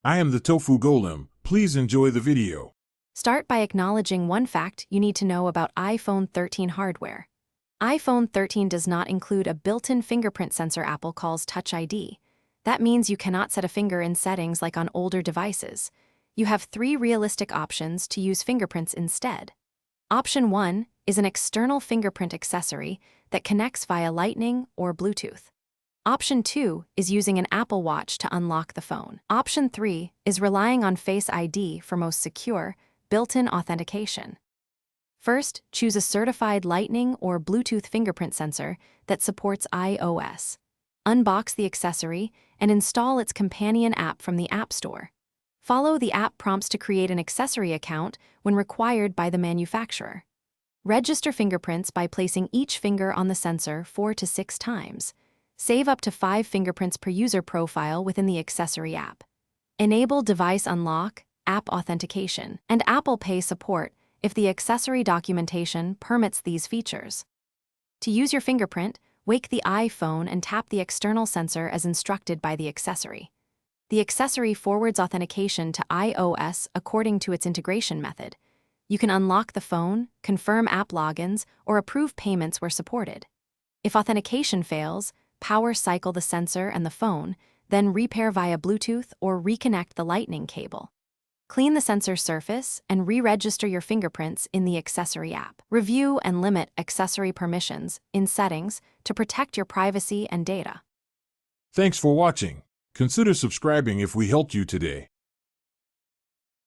I am the Tofu Golem. Please enjoy the video. Start by acknowledging one fact you need to know about iPhone 13 hardware. iPhone 13 does not include a built-in fingerprint sensor Apple calls Touch ID. That means you cannot set a finger in settings like on older devices. You have 3 realistic options to use fingerprints instead. Option 1 is an external fingerprint accessory that connects via Lightning or Bluetooth. Option 2 is using an Apple Watch to unlock the phone. Option 3 is relying on Face ID for most secure, built-in authentication. First, choose a certified Lightning or Bluetooth fingerprint sensor that supports iOS. Unbox the accessory and install its companion app from the App Store. Follow the app prompts to create an accessory account when required by the manufacturer. Register fingerprints by placing each finger on the sensor 4 to 6 times. Save up to 5 fingerprints per user profile within the accessory app. Enable device unlock, app authentication, and Apple Pay support if the accessory documentation permits these features. To use your fingerprint, wake the iPhone and tap the external sensor as instructed by the accessory. The accessory forwards authentication to iOS according to its integration method. You can unlock the phone, confirm app logins, or approve payments where supported. If authentication fails, power cycle the sensor and the phone, then repair via Bluetooth or reconnect the Lightning cable. Clean the sensor surface and re-register your fingerprints in the accessory app. Review and limit accessory permissions in settings to protect your privacy and data. Thanks for watching. Consider subscribing if we helped you today.